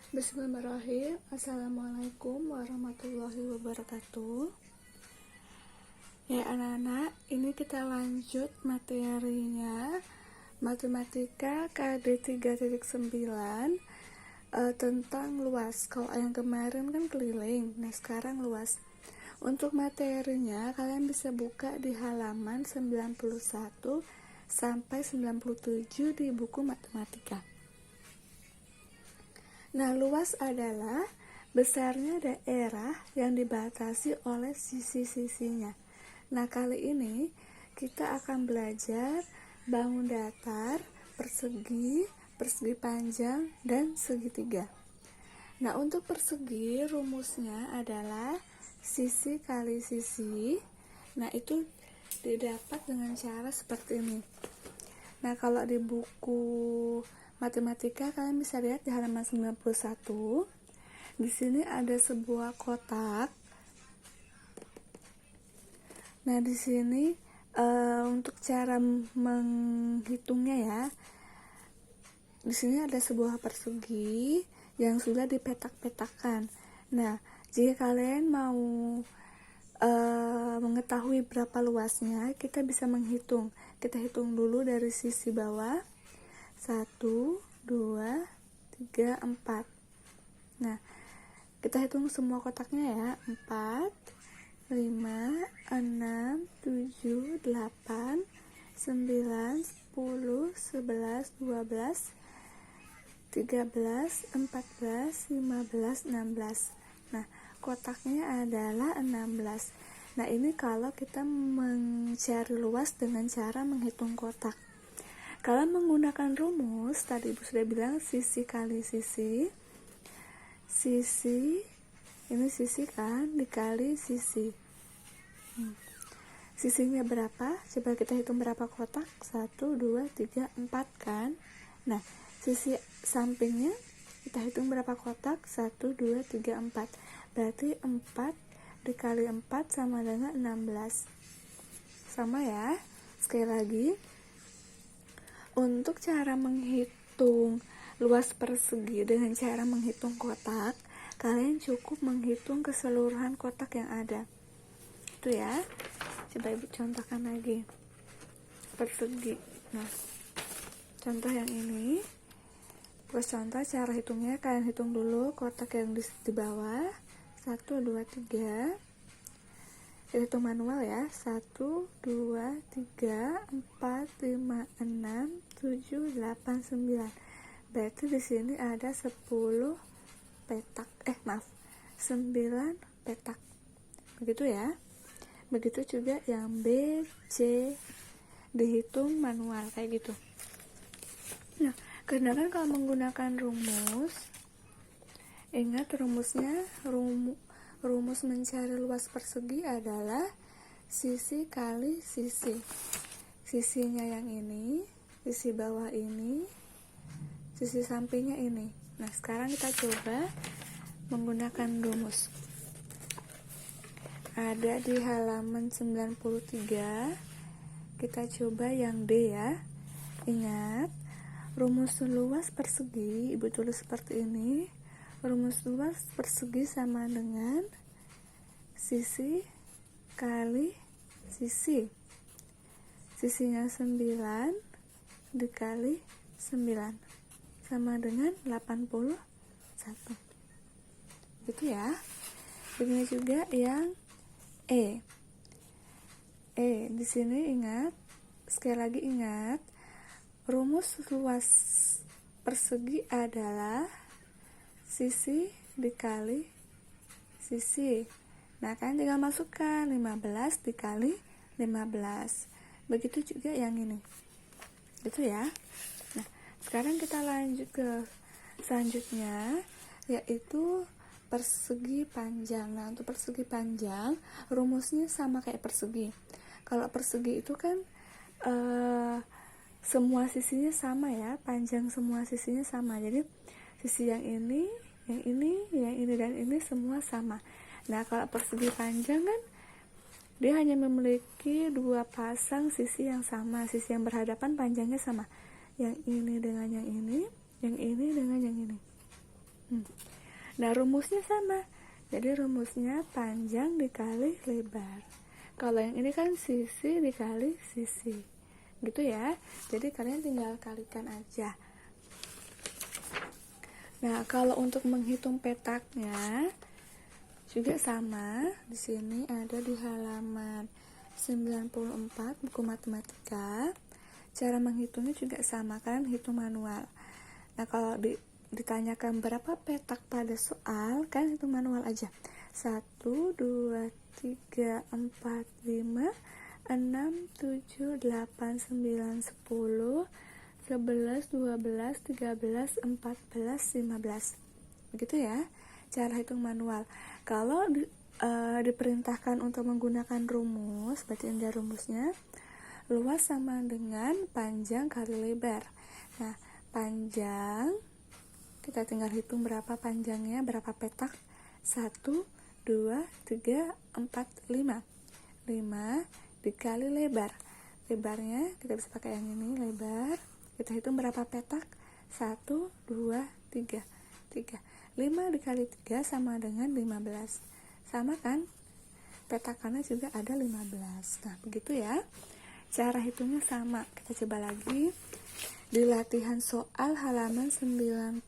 Bismillahirrahmanirrahim. Assalamualaikum warahmatullahi wabarakatuh. Ya anak-anak, ini kita lanjut materinya Matematika KD 3.9 tentang luas. Kalau yang kemarin kan keliling, nah sekarang luas. Untuk materinya kalian bisa buka di halaman 91 sampai 97 di buku matematika. Nah, luas adalah besarnya daerah yang dibatasi oleh sisi-sisinya. Nah, kali ini kita akan belajar bangun datar, persegi, persegi panjang, dan segitiga. Nah, untuk persegi rumusnya adalah sisi kali sisi. Nah, itu didapat dengan cara seperti ini. Nah, kalau di buku matematika kalian bisa lihat di halaman 91. Di sini ada sebuah kotak. Nah, di sini untuk cara menghitungnya ya. Di sini ada sebuah persegi yang sudah dipetak-petakan. Nah, jika kalian mau mengetahui berapa luasnya, kita bisa menghitung. Kita hitung dulu dari sisi bawah. 1, 2, 3, 4. Nah, kita hitung semua kotaknya ya. 4, 5, 6, 7, 8, 9, 10, 11, 12, 13, 14, 15, 16. Nah, kotaknya adalah 16. Nah, ini kalau kita mencari luas dengan cara menghitung kotak. Kalau menggunakan rumus, tadi Ibu sudah bilang sisi kali sisi. Sisi, ini sisi kan, dikali sisi. Sisinya berapa? Coba kita hitung berapa kotak. 1, 2, 3, 4 kan. Nah, sisi sampingnya kita hitung berapa kotak. 1, 2, 3, 4. Berarti 4 dikali 4 sama dengan 16. Sama ya. Sekali lagi, untuk cara menghitung luas persegi dengan cara menghitung kotak, kalian cukup menghitung keseluruhan kotak yang ada. Itu ya. Coba Ibu contohkan lagi. Persegi. Nah, contoh yang ini. Terus contoh cara hitungnya, kalian hitung dulu kotak yang di bawah. 1, 2, 3. Kita hitung manual ya. 1, 2, 3, 4, 5, 6, 7, 8, 9. Berarti di sini ada 10 petak. 9 petak. Begitu ya. Begitu juga yang B, C dihitung manual kayak gitu. Nah, kadang-kadang kalau menggunakan rumus, ingat rumusnya, rumus mencari luas persegi adalah sisi kali sisi. Sisinya yang ini, sisi bawah ini, sisi sampingnya ini. Nah, sekarang kita coba menggunakan rumus. Ada di halaman 93. Kita coba yang D ya. Ingat, rumus luas persegi Ibu tulis seperti ini. Rumus luas persegi sama dengan sisi kali sisi. Sisinya 9 dikali 9 sama dengan 81. Gitu ya. Begini juga yang E. Di sini ingat, sekali lagi ingat, rumus luas persegi adalah sisi dikali sisi. Nah, kan tinggal masukkan 15 dikali 15. Begitu juga yang ini. Gitu ya. Nah, sekarang kita lanjut ke selanjutnya, yaitu persegi panjang. Nah, untuk persegi panjang rumusnya sama kayak persegi. Kalau persegi itu kan semua sisinya sama ya, panjang semua sisinya sama. Jadi sisi yang ini, yang ini, yang ini, dan ini semua sama. Nah, kalau persegi panjang kan dia hanya memiliki dua pasang sisi yang sama, sisi yang berhadapan panjangnya sama. Yang ini dengan yang ini dengan yang ini. Nah, rumusnya sama. Jadi rumusnya panjang dikali lebar. Kalau yang ini kan sisi dikali sisi. Gitu ya. Jadi kalian tinggal kalikan aja. Nah, kalau untuk menghitung petaknya juga sama. Di sini ada di halaman 94 buku matematika. Cara menghitungnya juga sama, kan hitung manual. Nah, kalau ditanyakan berapa petak pada soal, kan hitung manual aja. 1, 2, 3, 4, 5, 6, 7, 8, 9, 10, 11, 12, 13, 14, 15. Begitu ya, cara hitung manual. Kalau diperintahkan untuk menggunakan rumus, berarti ada rumusnya. Luas sama dengan panjang kali lebar. Nah, panjang, kita tinggal hitung berapa panjangnya, berapa petak. 1, 2, 3, 4, 5. 5 dikali lebar. Lebarnya kita bisa pakai yang ini, lebar. Kita hitung berapa petak. 1, 2, 3. 5 dikali 3 sama dengan 15. Sama kan? Petakannya juga ada 15. Nah, begitu ya. Cara hitungnya sama. Kita coba lagi di latihan soal halaman 95.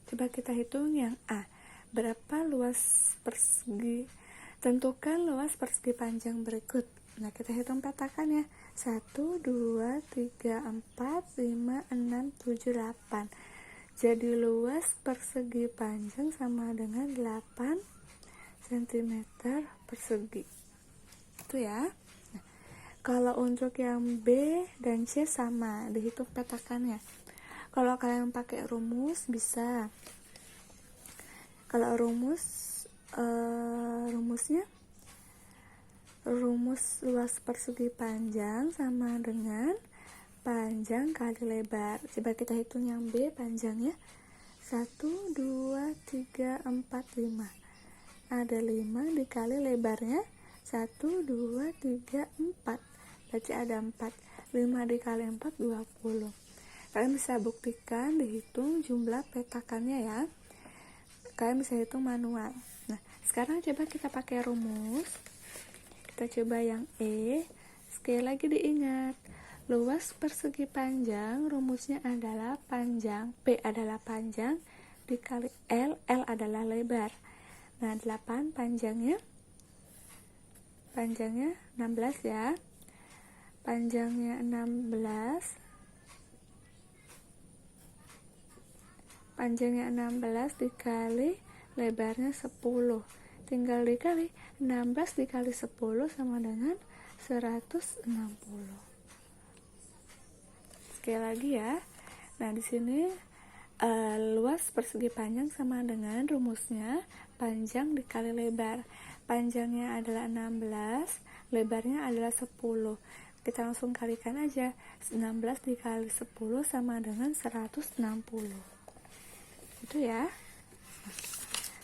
Coba kita hitung yang A. Berapa luas persegi? Tentukan luas persegi panjang berikut. Nah, kita hitung petakannya. 1, 2, 3, 4, 5, 6, 7, 8. Jadi luas persegi panjang sama dengan 8 cm persegi. Itu ya. Kalau untuk yang B dan C sama, dihitung petakannya. Kalau kalian pakai rumus bisa. Kalau rumusnya rumus luas persegi panjang sama dengan panjang kali lebar. Coba kita hitung yang B panjangnya. 1, 2, 3, 4, 5. Ada 5 dikali lebarnya. 1, 2, 3, 4. Berarti ada 4. 5 dikali 4, 20. Kalian bisa buktikan dihitung jumlah petakannya ya. Kalian bisa hitung manual. Nah, sekarang coba kita pakai rumus. Kita coba yang E. Sekali lagi diingat, luas persegi panjang rumusnya adalah panjang. P adalah panjang dikali L. L adalah lebar. Nah, 8 panjangnya 16 ya. Panjangnya 16 dikali lebarnya 10, tinggal dikali 16 dikali 10 sama dengan 160. Sekali lagi ya. Nah, di sini luas persegi panjang sama dengan rumusnya panjang dikali lebar. Panjangnya adalah 16, lebarnya adalah 10. Kita langsung kalikan aja. 16 dikali 10 sama dengan 160. Itu ya.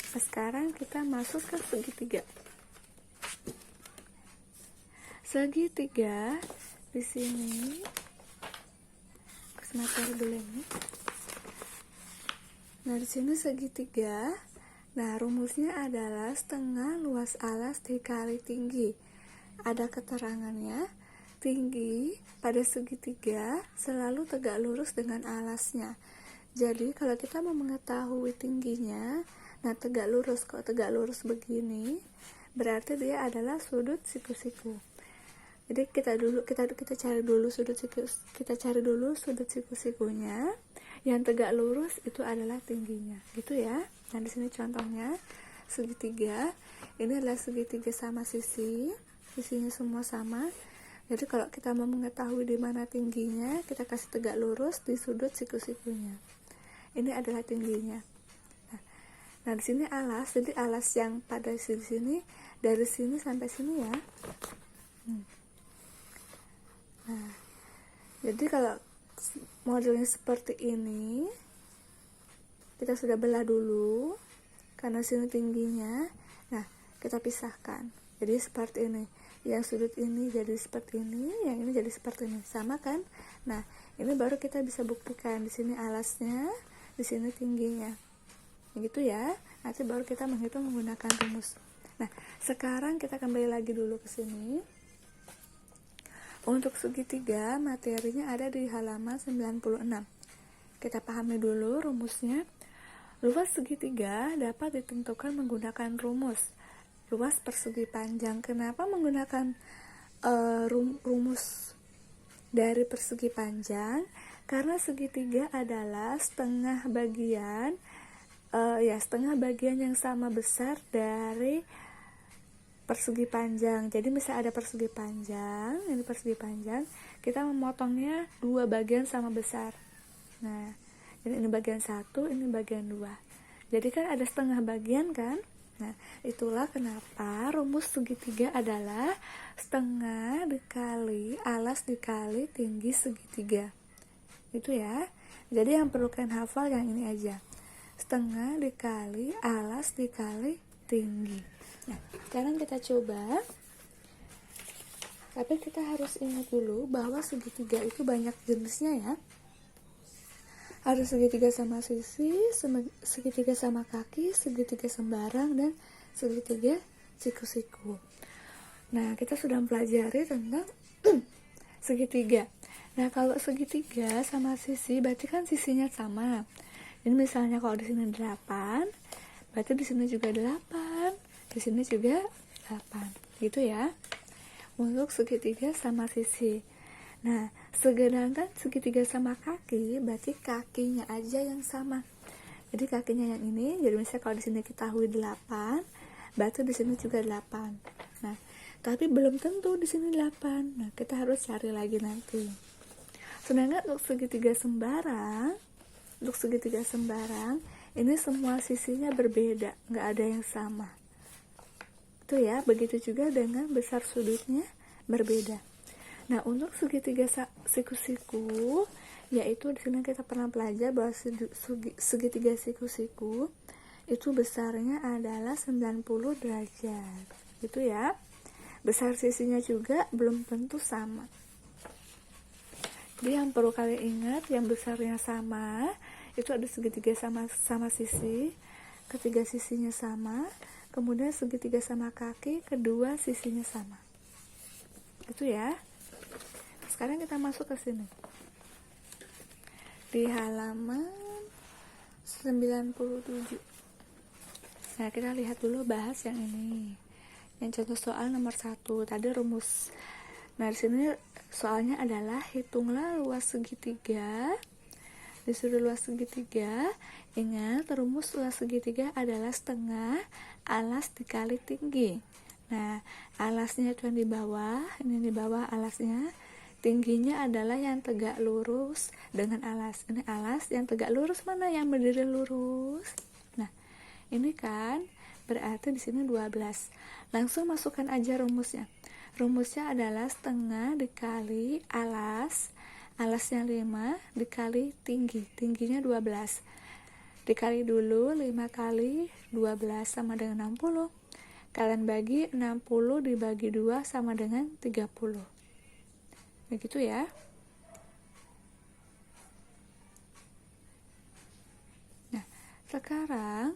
Nah, sekarang kita masuk ke segitiga. Segitiga di sini. Materi dulu ini. Nah, di sini segitiga. Nah, rumusnya adalah setengah luas alas dikali tinggi. Ada keterangannya. Tinggi pada segitiga selalu tegak lurus dengan alasnya. Jadi kalau kita mau mengetahui tingginya, nah tegak lurus, kalau tegak lurus begini berarti dia adalah sudut siku-siku. Jadi kita cari dulu sudut siku-sikunya. Yang tegak lurus itu adalah tingginya, gitu ya. Nah, di sini contohnya segitiga. Ini adalah segitiga sama sisinya semua sama. Jadi kalau kita mau mengetahui di mana tingginya, kita kasih tegak lurus di sudut siku-sikunya. Ini adalah tingginya. Nah, di sini alas. Jadi alas yang pada sini dari sini sampai sini ya. Nah, jadi kalau modelnya seperti ini, kita sudah belah dulu karena sini tingginya. Nah, kita pisahkan. Jadi seperti ini. Yang sudut ini jadi seperti ini, yang ini jadi seperti ini. Sama kan? Nah, ini baru kita bisa buktikan. Di sini alasnya, di sini tingginya. Begitu ya. Nanti baru kita menghitung menggunakan rumus. Nah, sekarang kita kembali lagi dulu ke sini. Untuk segitiga, materinya ada di halaman 96. Kita pahami dulu rumusnya. Luas segitiga dapat ditentukan menggunakan rumus luas persegi panjang. Kenapa menggunakan rumus dari persegi panjang? Karena segitiga adalah setengah bagian yang sama besar dari persegi panjang. Jadi misal ada persegi panjang, ini persegi panjang, kita memotongnya dua bagian sama besar. Nah, ini bagian 1, ini bagian 2. Jadi kan ada setengah bagian kan? Nah, itulah kenapa rumus segitiga adalah setengah dikali alas dikali tinggi segitiga. Itu ya. Jadi yang perlu kalian hafal yang ini aja. Setengah dikali alas dikali tinggi. Nah, sekarang kita coba. Tapi kita harus ingat dulu bahwa segitiga itu banyak jenisnya ya. Ada segitiga sama sisi, segitiga sama kaki, segitiga sembarang, dan segitiga siku-siku. Nah, kita sudah mempelajari tentang segitiga. Nah, kalau segitiga sama sisi, berarti kan sisinya sama. Ini misalnya kalau di sini 8, berarti di sini juga 8, di sini juga 8. Gitu ya. Untuk segitiga sama sisi. Nah, sedangkan segitiga sama kaki, berarti kakinya aja yang sama. Jadi kakinya yang ini, jadi misalnya kalau di sini ketahui 8, berarti di sini juga 8. Nah, tapi belum tentu di sini 8. Nah, kita harus cari lagi nanti. Sedangkan untuk segitiga sembarang, ini semua sisinya berbeda, nggak ada yang sama. Itu ya, begitu juga dengan besar sudutnya berbeda. Nah, untuk segitiga siku-siku, yaitu di sini kita pernah belajar bahwa segitiga siku-siku itu besarnya adalah 90 derajat. Gitu ya. Besar sisinya juga belum tentu sama. Jadi yang perlu kalian ingat, yang besarnya sama, itu ada segitiga sama sisi, ketiga sisinya sama, kemudian segitiga sama kaki, kedua sisinya sama. Itu ya. Sekarang kita masuk ke sini. Di halaman 97. Nah, kita lihat dulu bahas yang ini. Yang contoh soal nomor 1, tadi rumus. Nah, di sini soalnya adalah hitunglah luas segitiga. Disuruh luas segitiga. Ingat, rumus luas segitiga adalah setengah alas dikali tinggi. Nah, alasnya itu yang di bawah, ini di bawah alasnya. Tingginya adalah yang tegak lurus dengan alas. Ini alas yang tegak lurus mana? Yang berdiri lurus. Nah, ini kan berarti di sini 12. Langsung masukkan aja rumusnya. Rumusnya adalah setengah dikali alas. Alasnya 5 dikali tinggi. Tingginya 12. Dikali dulu 5 kali 12 sama dengan 60. Kalian bagi 60 dibagi 2 sama dengan 30. Begitu ya. Nah, sekarang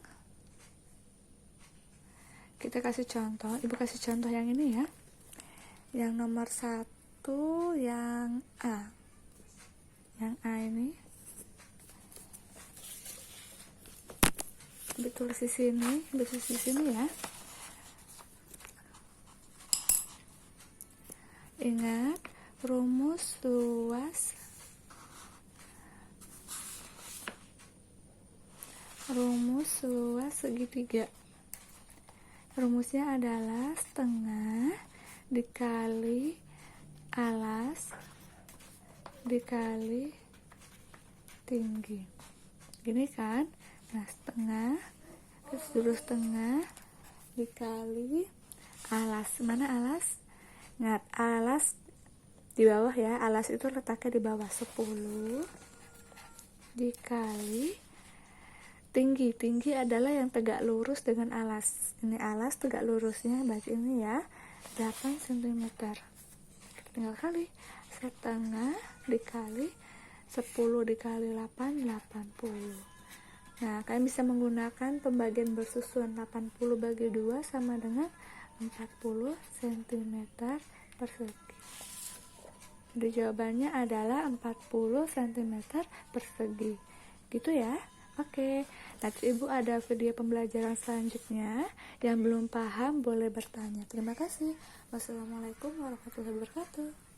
kita kasih contoh. Ibu kasih contoh yang ini ya. Yang nomor 1, yang A. Yang A ini. Betul di sini ya. Ingat rumus luas segitiga. Rumusnya adalah setengah dikali alas dikali tinggi. Gini kan? Nah, setengah dikali alas. Mana alas? Ingat, alas di bawah ya. Alas itu letaknya di bawah. 10 dikali tinggi. Tinggi adalah yang tegak lurus dengan alas. Ini alas tegak lurusnya, berarti ini ya 8 cm. Tinggal kali. Setengah dikali 10 dikali 8, 80. Nah, kalian bisa menggunakan pembagian bersusun 80 bagi 2 sama dengan 40 cm persegi. Jadi jawabannya adalah 40 cm persegi. Gitu ya. Oke. Nanti Ibu ada video pembelajaran selanjutnya. Yang belum paham boleh bertanya. Terima kasih. Wassalamualaikum warahmatullahi wabarakatuh.